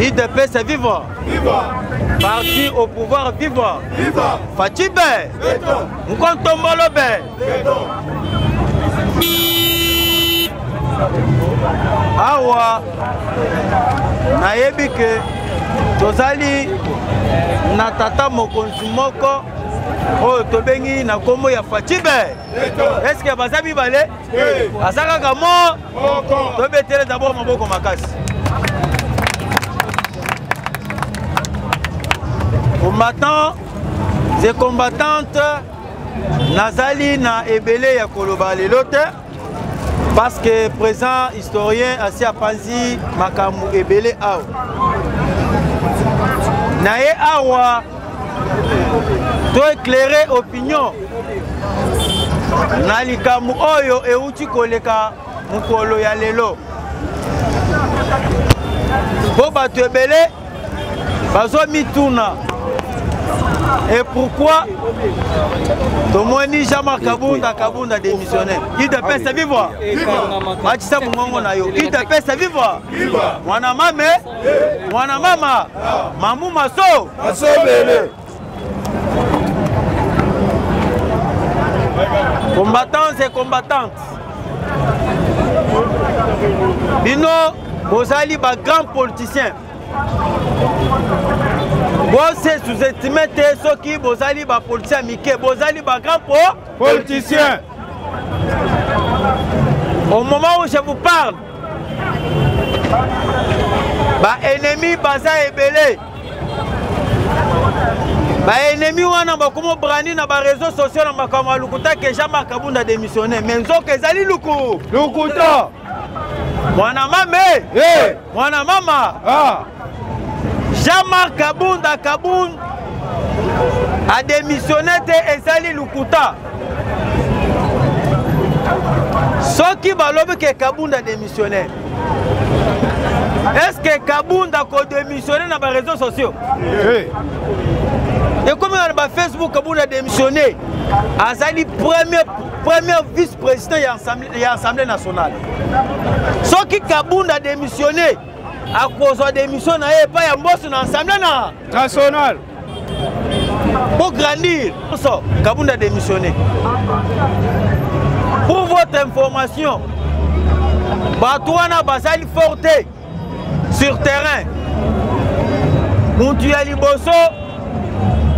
IDPS c'est vivre. Parti au pouvoir vivre. Fatibé. Mkontombolobe. Awa nayebi ke tozali na tata mokonzi moko oyo tobengi na kombo ya Fatibé. Est-ce que baza mibale azaka kamo tobetele d'abord maboko makasi. Combattants et combattantes nazali na ebele ya koloba lelo te parce que présent historien asi apanzi makambo ebele awa naye awa to éclairer opinion na likambo oyo euti koleka mukolo ya lelo po bato ebele bazo mituna. Et pourquoi Tomoni Jean-Marc Kabunda démissionnaire. IDPS c'est vivre. Matissa Mungongo na yo. IDPS c'est vivre. Mwana mama. Mamou maso. Maso bele. Combattants et combattantes. Bino bozali ba grand politicien. Vous sous-estimez ceux qui bozali ba politicien Mickey, bozali ba grand politicien. Au moment où je vous parle, ba ennemi baza ebele. Ba ennemi wana ba komo brandi na ba réseaux sociaux na makama lukuta que Jean-Marc Kabunda démissionné. Mais nzoka ezali lukuta. Mwana mama. Jean-Marc Kabunda a démissionné de Ezali Lukuta. Ce qui va l'homme que Kabunda a démissionné. Est-ce que Kabunda a démissionné dans les réseaux sociaux? Et comme dans Facebook, Kabunda a démissionné. Azali premier vice-président de l'Assemblée nationale. Ce qui Kabunda a démissionné. À cause de l'émission, il n'y a pas de boss dans l'Assemblée nationale. Pour grandir, Kabunda a démissionné. Pour votre information, Batouana Basali Forte sur terrain. Moutouya Liboso,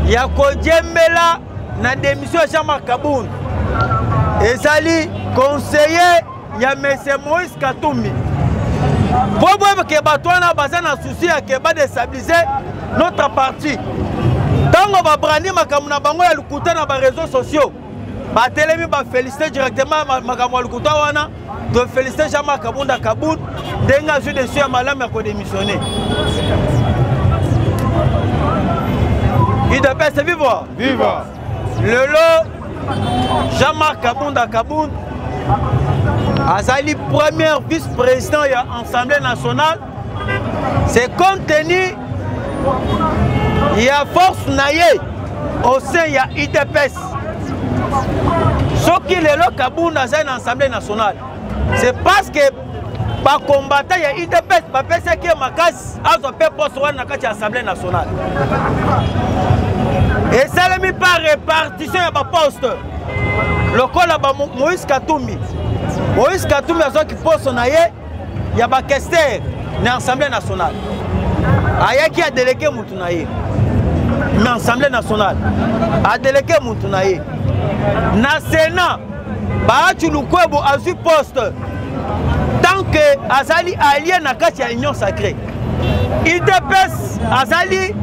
Yako Djembela, na démission de Jean-Marc Kabunda. Et Sali, conseiller, il y a M. Moïse Katumbi. Pour que Batouana Bazan a souci à déstabiliser notre parti. Tant qu'on va brandir Makamuna Bango et Lukuta dans les réseaux sociaux, Batelemi va féliciter directement Makamuna Lukuta wana, de féliciter Jean-Marc Kabunda Kaboun, d'engager dessus à Malam à démissionner. IDPS c'est vivre. Viva. Le lot, Jean-Marc Kabunda Kaboun. Azali premier vice-président de l'Assemblée nationale, c'est compte tenu il y a force naïe au sein de l'IDPS. Ce qui est là Kabunda dans l'Assemblée nationale, c'est parce que par combattant il y a l'IDPS, parce que ma casse a son peu poste dans l'Assemblée nationale. Et ça n'est pas répartition de poste. Le col de Moïse Katumbi. Moïse Katumbi a qui pose son aïe, il y a un questeur dans l'Assemblée nationale. Aïe qui a délégué Moutunaïe. Dans l'Assemblée nationale. A délégué Moutunaïe. Dans le Sénat, Baatu Lukwebo a su poste. Tant que Azali allié à l'Union sacrée. IDPS Azali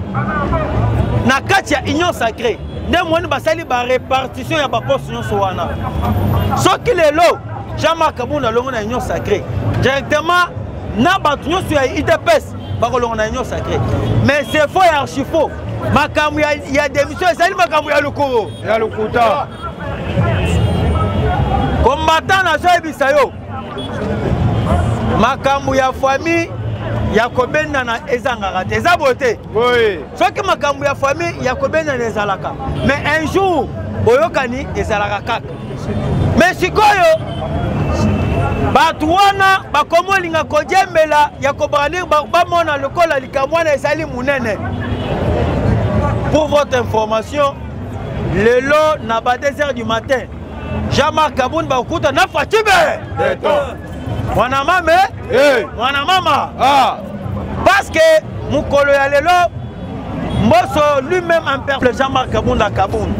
na kati ya Union sacrée. Nde mwani basali ba répartition ya ba poste nyonso wana. Soki lelo Jean-Marc Kabunda longo na Union sacrée. Directement na batu nyonso ya IDPS ba longo na Union sacrée. Mais c'est faux et archi faux. Makambu ya démission ezali makambu ya lukuru. Ya lukuta. Combattant na zo ebisa yo. Makambu ya famille Yakobenda na ezangaka te eza bote. Oui. Soki makambu ya famille Yakobenda na ezalaka. Mais un jour boyokani ezalaka kaka. Mais sikoyo Batu wana bakomo linga kojembela ya kobrani bamona lokola likamwana esali munene. Pour votre information, le lot na ba 2h du matin. Jean-Marc Kaboun bakuta na Fatibe. Mwana mame, mwana mama. Parce que mukolo ya lelo Mbosso lui-même en perd Jean-Marc Kaboun da Kaboun.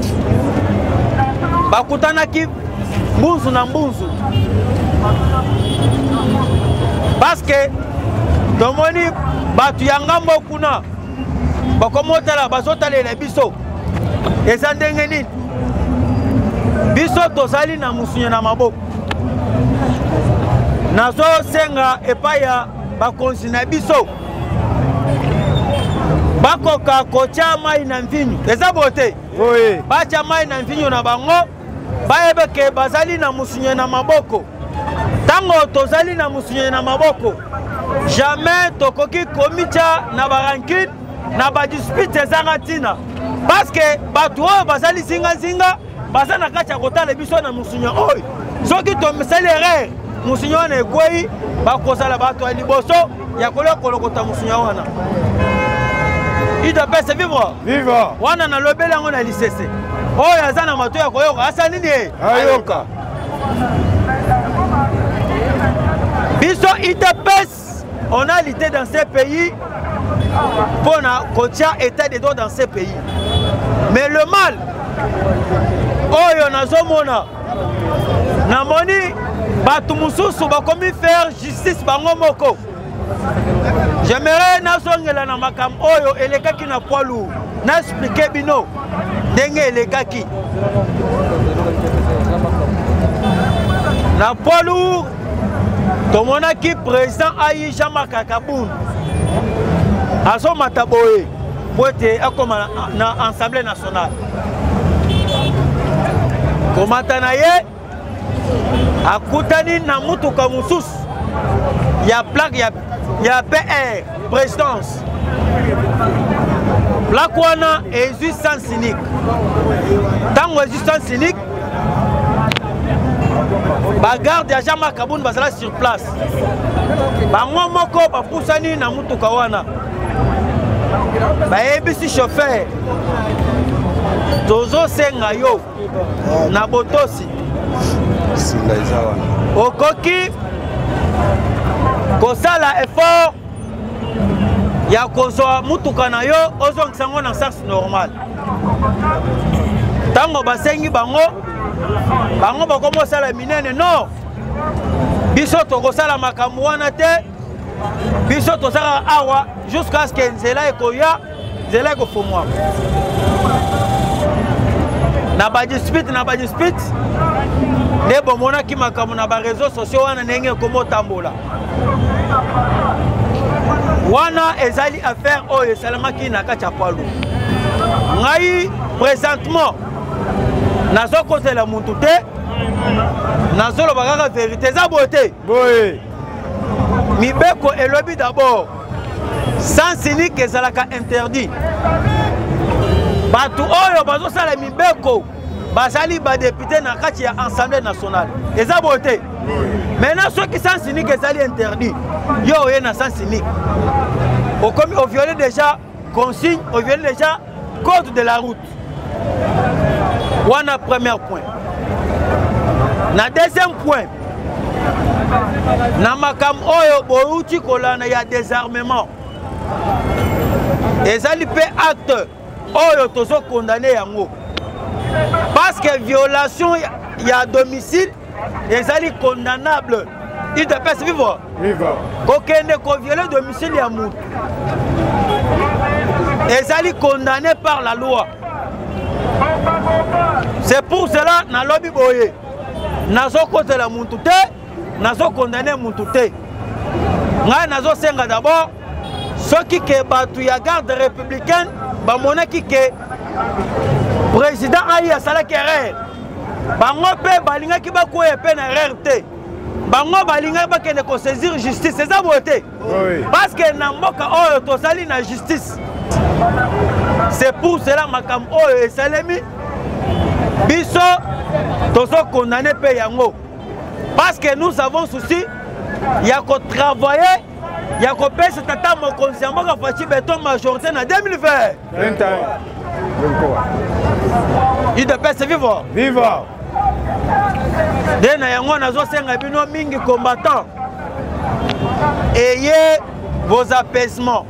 Bakutana ki mbunzu na mbunzu. Parce que tomoni batu yangambo kuna bakomotala bazotalela biso eza ndenge nini biso tozali na musunya na maboko nazo senga epai ya bakonzi na biso bakoka kotia mai na mvinyo eza bote batia mai na mvinyo na bango bayebeke bazali na musunya na maboko. Tango tozali na musunya na maboko jamais tokoki komita na barankine na ba dispute ezanga tina parce que batu oyo bazali zinga baza na kati ya kotala biso na musunya oyo soki tomesali erreur musunya wana ekwei bakozala bato ya liboso ya kolokota musunya wana ida pese vivre wana na lobeli yango na lisese oyo aza na mato ya koyoka asa nini ayoka biso ITPS, on a l'idée dans ces pays pour un état de droit dans ces pays. Mais le mal, oh yon a zomona, namoni batumususu bakomi faire justice bango moko. J'aimerais nasongela na makam oyo elekaki na poilu na expliquer bino ndenge elekaki na poilu. Tomona ki président Ayi Jean-Marc Kaboun azo mataboye pote akoma na Assemblée nationale komata na ye akutani na mutuka mususu ya plaque ya PR présidence plaque wana ezui sans cynique tango ezui sans cynique bagarde ya Jean-Marc Kaboun bazala sur place bango moko bapusani na mutuka wana bayebisi chauffeur tozo senga yo na botosi okoki kosala effort ya kozwa mutuka na yo ozongisa ngo na sens normal tango basengi bango bakomosala minene non biso tokosala makambo wana te biso tozala awa jusqu'à ce que nzela ekoya nzela ekofumwa na badispute nde bomonaki makambo na bareseau sociaux wana ndenge ekomotambola wana ezali affaire oyo esalamaki na kati ya palu ngai présentement nazokotela muntu te nazoloba kaka vérité eza bote mibeko elobi d'abord sans cynique ezalaka interdit batu oyo bazosala mibeko bazali badepute na kati ya Assemblée nationale eza bote maintenant soki sans cynique ezali interdit yo oye na sans cynique au violé déjà consigne au violé déjà code de la route. Wana premier point. Na deuxième point, na makam oyo boruti kolana ya désarmement. Ezali pe acte oyo tozo condamné yango. Parce que violation ya domicile ezali condamnable. Il te peut vivre. Kokende ko violer domicile ya mutu. Ezali condamné par la loi. C'est pour cela na lobby boye. Nazo kotela muntu te, nazo condamner muntu te. Ngai nazo senga d'abord soki ke batu ya garde républicaine ba monaki ke président Ayi asalaki erreur. Bango pe balingaki bakoya pe na erreur te. Bango balingaki bakende ko saisir justice, c'est ça bote. Parce que na mboka oyo tozali na justice. C'est pour cela makam oyo esalemi biso tozo condamné pe yango Parce que nous avons souci, il y a qu'à travailler, il y a qu'à payer cet état mon conseil, moi qui faisais béton majorité en 2020. 21. Il de paix c'est vivre. Vivre. Dès na yango nazo senga bino mingi combattants. Ayez vos apaisements.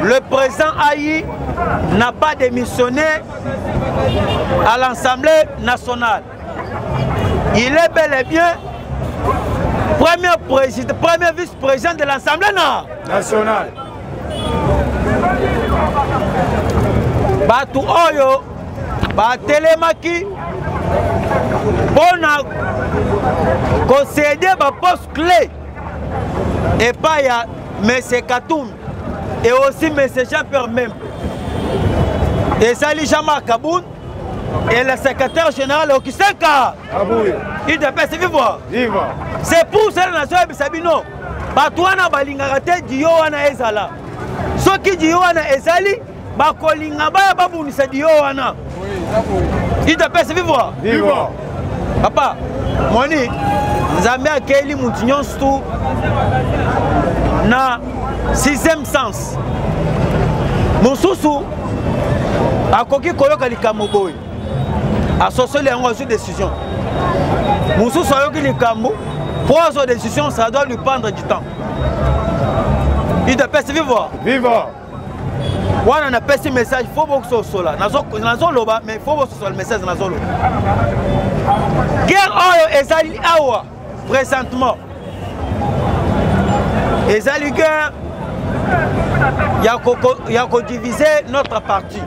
Le président Ayi n'a pas démissionné à l'Assemblée nationale. Il est bel et bien premier vice-président de l'Assemblée nationale. Batu Oyo, Batelemaki, Bona concéder ma poste clé et pas il y a M. Katoum et aussi M. Jean-Pierre même. Et Sali Jama Kaboun et le secrétaire général Okisenka. Il devait se vivre. C'est pour ça que la nation est Sabino. Batouana Balingate Dioana Ezala. Ceux qui Dioana Ezali, Bakolingaba Babounisa Dioana. Il devait se vivre. Papa, Moni, Zambé a Kelly Moutignon Stou na 6e sens. Moussousou a Koki Koloka Likamoboy. Associé les gens sur décision. Moussou Soyoki Likambo, pour sa décision, ça doit lui prendre du temps. Il doit passer vivre. Vivre. On a passé le message, il faut que ce soit là. Mais il faut que ce soit le message dans la zone. Guerre Oyo et Zali Awa, présentement. Et Zali Guerre, il y a qu'à diviser notre parti.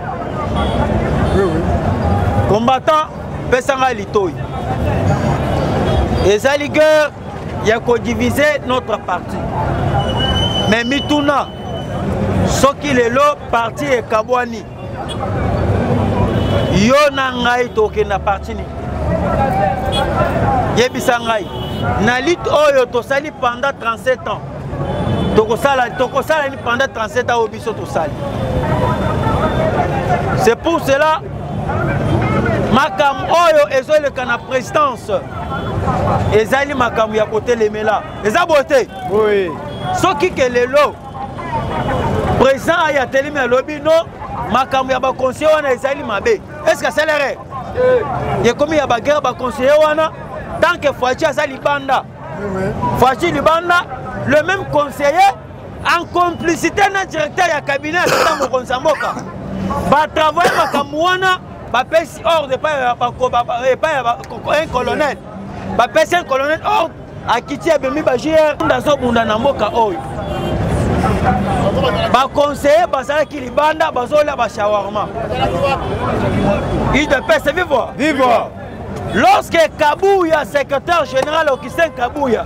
Combattant, Pessanga Litoy. Et Zali Guerre, il y a qu'à diviser notre parti. Mais Mituna, ce qui est là, parti et Kabouani. Yona ngai toke na parti ni. Yebisa ngai. Na lit oyo to sali pendant 37 ans. Toko sala ni pendant 37 ans au biso to sali. C'est pour cela makam oyo ezole kana présidence. Ezali makam ya côté lemela. Eza beauté. Oui. Ce qui est le président aya telemi alobi no makam ya ba conseiller wana ezali mabe. Est-ce que c'est l'erreur? Il y a comme il y a ba guerre ba conseiller wana tant que Fachi azali banda. Fachi libanda le même conseiller en complicité na directeur ya cabinet à mon konsamboka. Ba travailler makam wana ba pesi ordre de pas un colonel. Ba pesi un colonel ordre à quitter Abemi Bajir dans bunda na mboka oyo. Ba conseiller basala ki libanda bazola ba shawarma. Il de paix c'est vivre. Vivre. Lorsque Kabouya secrétaire général Okisen Kabouya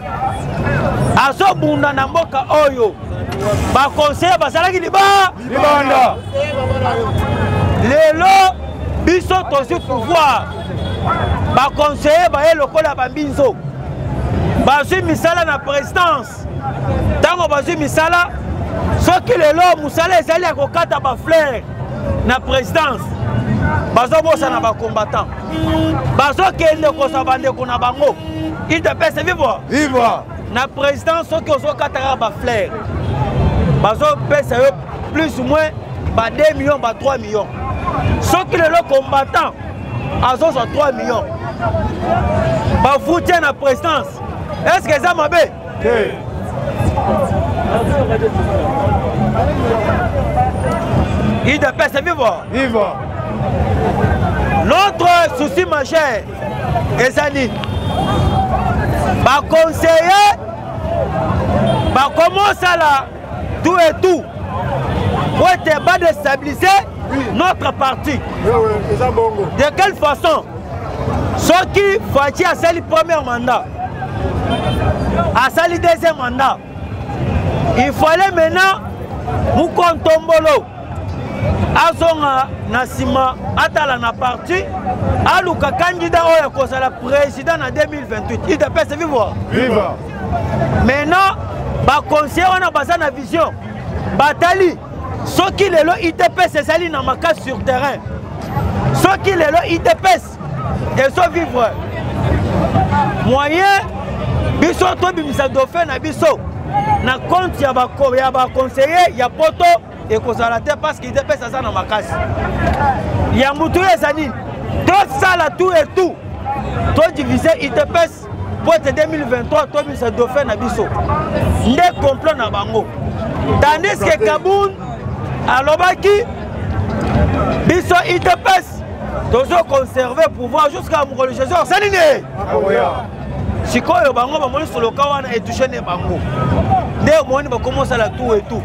azo bunda na mboka oyo ba conseiller basala ki libanda. Lelo biso tosi pouvoir ba conseiller ba ye lokola ba mbinzo. Bazui misala na présidence. Tango bazui misala soki lelo musala ezali ya kokata ba fleur na présidence. Bazo bosa na ba combattant. Bazo kende kosa bandeko na bango. Il te pèse vivre. Vivre. Na présidence soki ozo kata ba fleur. Bazo pèse plus ou moins ba 2 millions ba 3 millions. Soki lelo combattant azo so 3 millions. Ba foutien na présidence. Est-ce que ça m'a bé? Il de paix c'est vivre. Vivre. L'autre souci majeur, Ezali, va conseiller, va commencer là, tout et tout, pour être déstabiliser notre parti. De quelle façon? Ceux qui font à sali premier mandat, à sali deuxième mandat, il fallait maintenant nous contombolo. Azonga Nasima Atala na parti Aluka candidat oya kozala président en 2028. Il te peut se vivre. Vivre. Maintenant, ba conseiller on a basé na vision. Batali ce qui est là ITP c'est sali na makas sur terrain. Ce qui est là ITP et so vivre. moyen biso to bimisa dauphin na biso na compte ya ba conseiller ya poto et kozala te parce qu'il te pesa ça na makasi ya mutu ezani to sala tout et tout to diviser il te pèse pour 2023 to bimisa dauphin na biso nde complot na bango tandis que Kaboun alobaki biso il te pèse toujours conserver pouvoir jusqu'à mokolo Jésus salini sikoyo bango bamoni soloka wana etouché ne bango nde omoni bakomensa la tout et tout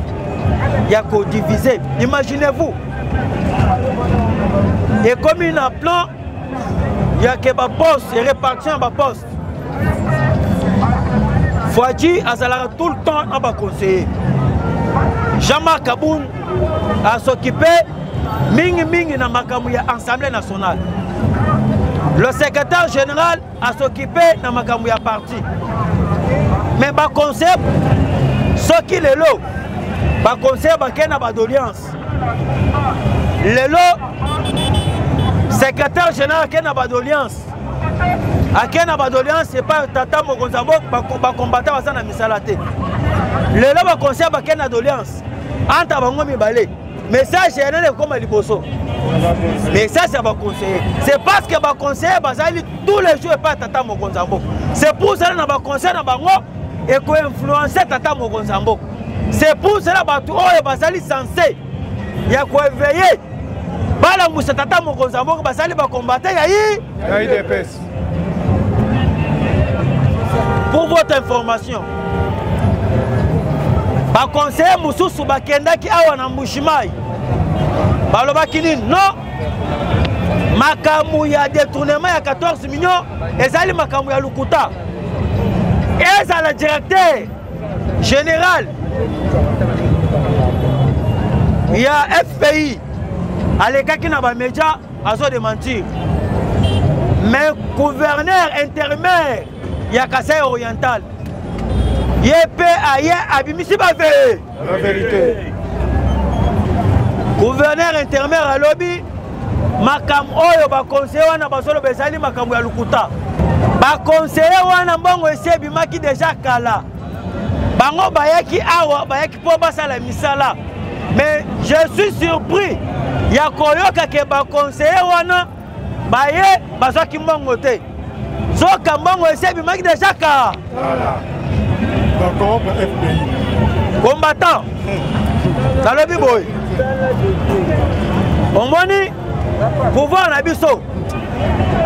ya kodiviser. Imaginez-vous et comme il a plan ya ke baposte réparti en baposte Fouadji azalaka tout le temps en baconseiller Jean-Marc Kaboun a s'occupé mingi na makambo ya Assemblée nationale. Le secrétaire général a s'occupé na makambo ya parti. Mais ba conseil ce qui est là, ba conseil ba kena ba d'alliance. Lelo secrétaire général kena ba d'alliance. A kena ba d'alliance c'est pas tata mokonzambo ba combattant ba na misalate. Lelo ba conseil ba kena d'alliance. Anta bango mibale. Message est comme liboso. Mais ça c'est pas conseiller. C'est parce que ba conseiller bazali tous les jours pas tata mokonzambo. C'est pour ça na ba conseiller na bango et ko influencer tata mokonzambo. C'est pour cela ba tout oyo bazali censé ya ko éveiller bala musa tata mokonzambo bazali ba combattre ya IDPS. Pour votre information, ba conseiller mususu bakendaki awa na Mbushimai balobaki nini non makambo ya détournement ya 14 millions ezali makambo ya lukuta ezala directeur général ya FPI alekaki na ba média azo de mentir mais gouverneur intérimaire ya Kasai oriental Yepé aye abimisi ba vérité. Gouverneur intérimaire à lobby makam oyo ba conseiller wana basolo bezali makam ya lukuta. Ba conseiller wana mbongo esebi maki déjà kala. Bango bayaki awa bayaki po basala misala. Mais je suis surpris ya koyoka ke ba conseiller wana baye bazaki mbongo te. Soka mbongo esebi maki déjà kala. D'accord, FPI. Combattant. Dans le biboy. On moni pouvoir na biso.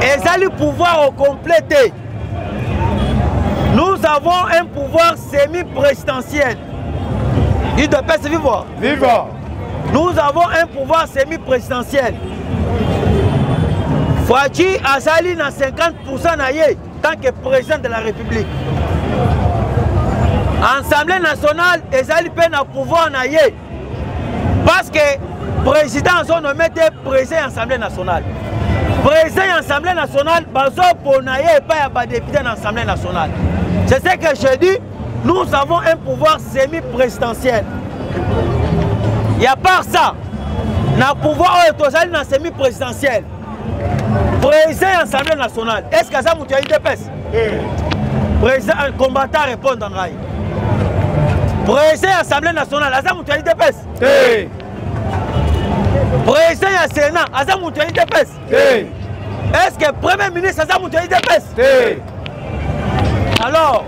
Ezali pouvoir au complété. Nous avons un pouvoir semi-présidentiel. Il doit pas se vivre. Vivre. Nous avons un pouvoir semi-présidentiel. Fouadji azali na 50% na ye tant que président de la République. Assemblée nationale ezali pe na pouvoir na ye parce que président son nommé président Assemblée nationale. Président Assemblée nationale bazo pona ye pas ya député dans Assemblée nationale. C'est ce que je dis, nous avons un pouvoir semi-présidentiel. Et à part ça, na pouvoir tozali na semi-présidentiel. Président Assemblée nationale, est-ce que ça moutou ya IDPS? Président combattant répond en rail. Président de l'Assemblée nationale, Azam Moutouali Depes. Président du Sénat, Azam Moutouali Depes. Est-ce que le Premier ministre Azam Moutouali Depes? Alors,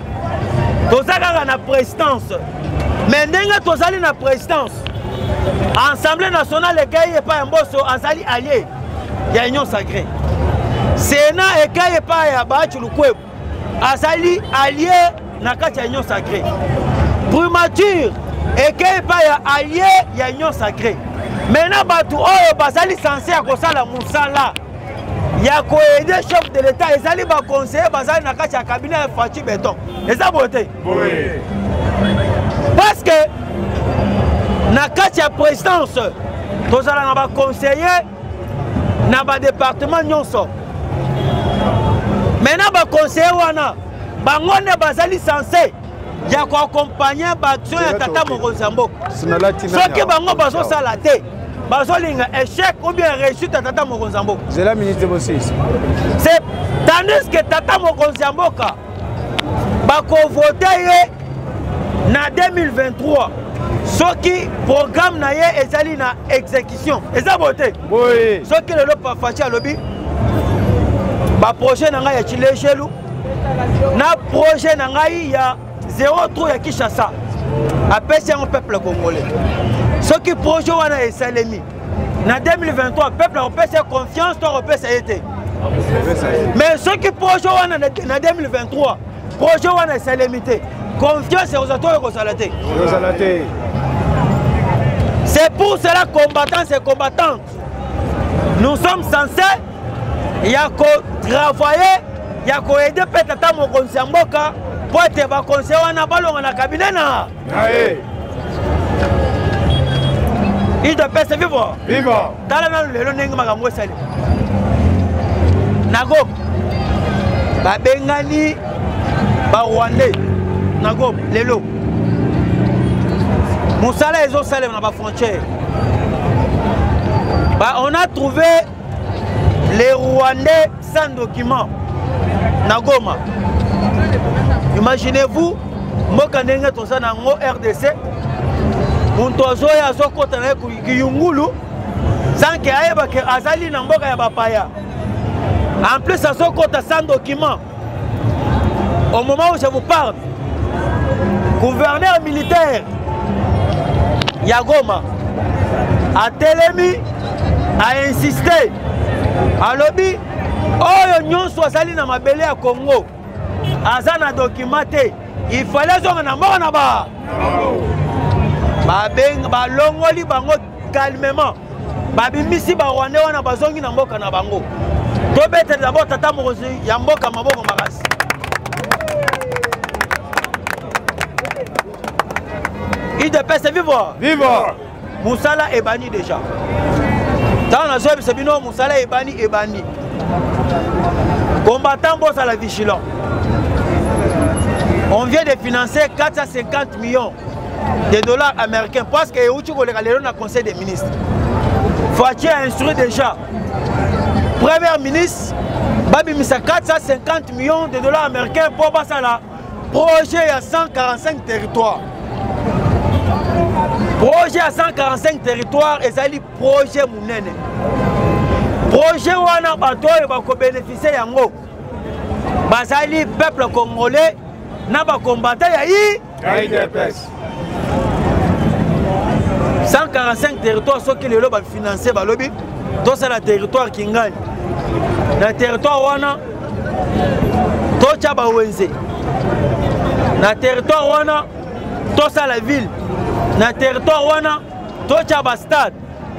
tout ça dans la présidence. Mais n'est-ce pas tout ça dans la présidence? L'Assemblée nationale, les gars, il n'y a pas un boss, Azali allié. Il y a une union sacrée. Sénat, et quand il n'y a pas un boss, Azali allié, il y a une union sacrée. Primature et qu'il n'y a pas allié, il y a une union sacrée. Maintenant, il bazali censé à la Moussala. Il y a aider le chef de l'État, ils allaient conseiller bazali na kati ya cabinet Fouadji Béton. Et ça beauté. Oui. Parce que na kati ya présidence, tous allons na conseiller na ba département nyonso. Maintenant ba conseiller wana bangone bazali censé il y a accompagner l'action de Tata Mokonzambo. Ce qui bango bazo sala te. bazolinga échec ou bien réussite à Tata Mokonzi ya Mboka. C'est la ministre aussi. C'est tandis que Tata Mokonzi ya Mboka bakovote ye na 2023 soki programme na ye ezali na exécution eza bote. Oui. Soki lelo pa fachi alobi ba projet na ngai ya Chilechelu na projet na ngai ya 03 ya Kinshasa apesi yango peuple congolais. Soki projet wana esalemi na 2023 peuple apesi confiance to apesi été. Mais soki projet wana na 2023 projet wana esalemi te confiance aux autres ekozala te. C'est pour cela combattants et combattantes nous sommes censés ya ko travailler ya ko aider Tata Mokonzi ya Mboka pour être ba conseiller wana balonga na cabinet na il de paix vivre tala na lelo ndenge makambo esali nago babengani ba Rwandais nago lelo musala ezo sala na ba frontière on a trouvé les Rwandais sans document na Goma. Imaginez-vous mboka ndenge toza na ngo RDC muntu azoya azokota na kiyungulu sans que ayeba ke azali na mboka ya bapaya. En plus azokota sans document. Au moment où je vous parle, gouverneur militaire ya Goma a telemi a insisté alobi oyo nyonso azali na mabele ya Congo aza na documenté il fallait zonga na mboka na ba babenga balongoli bango calmement babimisi ba Rwandais wana bazongi na mboka na bango to bete d'abord Tata Mokonzi ya Mboka maboko makasi. Il de paix c'est vivre musala ebani déjà dans la zone c'est bino musala ebani combattant boss à la vigilance. On vient de financer 450 millions de dollars américains parce que Euchi Koleka na conseil des ministres. Fouachi a instruit déjà premier ministre Babi Misa 450 millions de dollars américains pour passer là projet à 145 territoires. Projet à 145 territoires et ça projet munene. Projet wana batoyo bako bénéficier yango. Bazali peuple congolais na ba combattant ya IDPS. 145 territoires ceux qui lelo ba financer ba lobby to ça la territoire kingani. Na territoire wana to cha ba wenze. Na territoire wana to ça la ville. Na territoire wana to cha ba stade.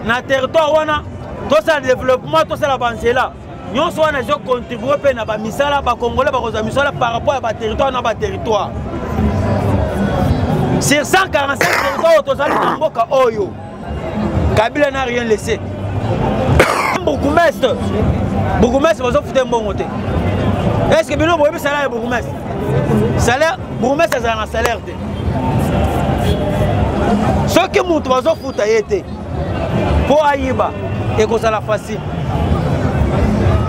Na territoire wana tout ça le développement, tout ça la bansela. Nous sommes les gens contribuer pe na ba misala ba congolais ba koza misala par rapport à ba territoire na ba territoire. Sur 145 territoires to sali na mboka oyo. Kabila n'a rien laissé. Bourgmestre bazo fute mbongo te. Est-ce que bino boyebi salaire bourgmestre? Salaire bourgmestre ça na salaire te. Ce que mutu bazo futa yete. Pour ayiba et que ça la facile.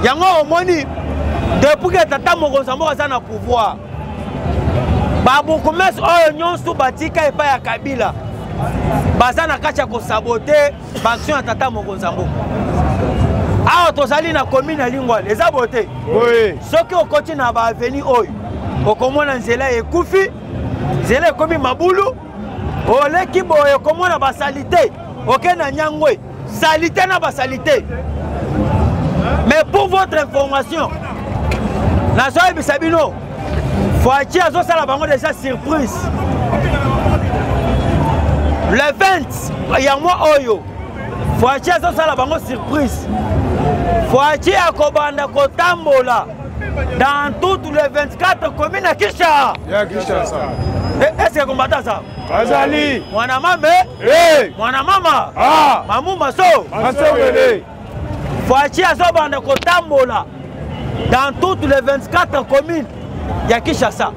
Yango omoni depuis que Tata Mokonzi ya Mboka na pouvoir. Ba bourgmestre oyo nyonso batika epa ya Kabila. Baza na kacha ko saboter l'action ya Tata Mokonzi ya Mboka. Awa tozali na commune ya Lingwala eza bote. Oui. Soki okoti na ba avenue oyo okomona nzela ekufi, nzela ekomi mabulu, oleki boye okomona ba salité, okena nyangwe. Salité na ba salité. Mais pour votre information, Nazoe Bisabino, Fouachi a la bango déjà surprise. Le 20, il y a moi Oyo. Fouachi a la bango surprise. Fouachi a kobanda kotambola dans toutes les 24 communes à Kinshasa. Est-ce que combattant ça? Azali. Mwana mame. Mwana mama. Ah. Mamou maso. Masowele. Fouachi a banda kotambola dans toutes les 24 communes ya Kinshasa.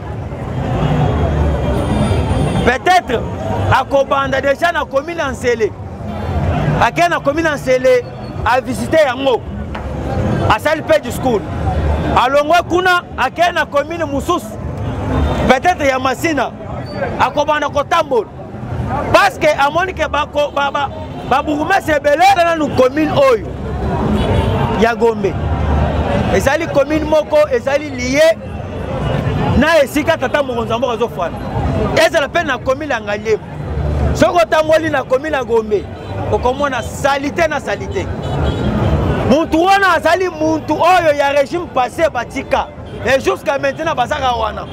Peut-être à Kobanda déjà na commune en Sélé. akei na commune Nsele a visité yango asali pe du school alongwe kuna akei na commune mususu peut-être ya Masina akobanda kotambola parce que amoni ke babourgmestre ebele na nu commune oyo ya Gombe ezali commune moko ezali lié na esika tata mokonzi moko azofana ezala pe na commune ya Ngaliema soko tamboli na commune ya Gombe okomona salité na salité muntu wana azali muntu oyo ya régime passé batika et jusqu'à maintenant basaka wana.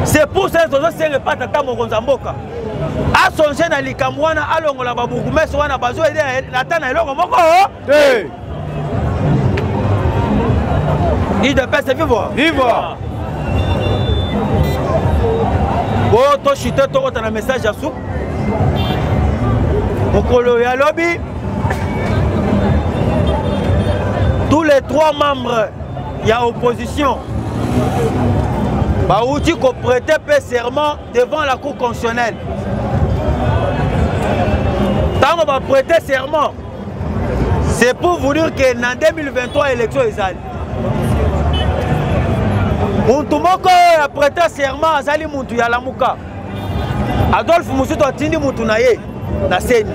C'est pour ça que nous avons pas tata mokonzi mboka a songé na likambo wana alongola babourgmestre wana bazo aider atana eloko moko il de paix vivre vivre oh to chité to kota na message asu mokolo ya lobby tous les 3 membres il y a opposition Baouti qu'on prêtait serment devant la Cour constitutionnelle. Tant qu'on va prêter serment, c'est pour vous dire que dans 2023, l'élection est allée. Moutoumoko a prêté serment à Zali Moutou Yalamuka. Adolphe Moussouto a tindi Moutounaye, na Seni.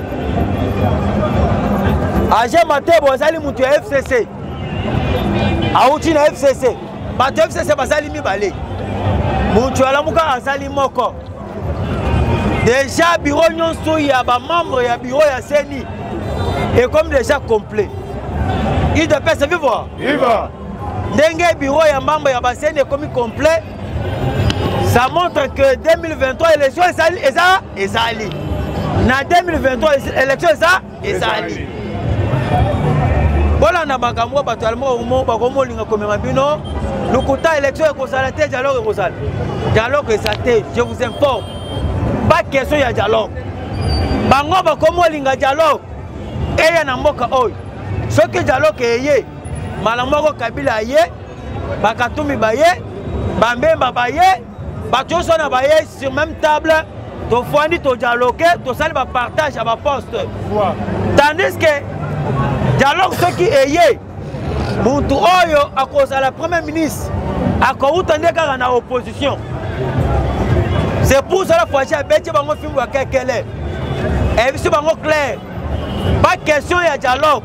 Agé Matebo a Zali Moutou FCC. Aouti na FCC. Bato FCC Bazali Mibale. Moutou Alamuka azali moko. Déjà bureau nyonso ya ba membre ya bureau ya Seni est comme déjà complet. Il de paix vivre. Vivre. Ndenge bureau ya membre ya ba Seni est comme complet. Ça montre que 2023 élection ezali. Na 2023 élection ezali. Voilà na bakamwa bato almo bakomo linga komema bino. Lukuta élection et consalate dialogue et consalate. Dialogue et saté, je vous informe. Pas question ya dialogue. Bango ba komo linga dialogue. Et ya na mboka oy. Ce que dialogue eye, malamoko Kabila ye, bakatumi baye, bambemba baye, batoso na baye sur même table, to fondi to dialogue, to sali ba partage à ba poste. Tandis que dialogue ce qui eye Muntu oyo à cause de la première ministre à cause de la opposition. C'est pour ça que je vais vous dire que c'est clair. Pas question de dialogue.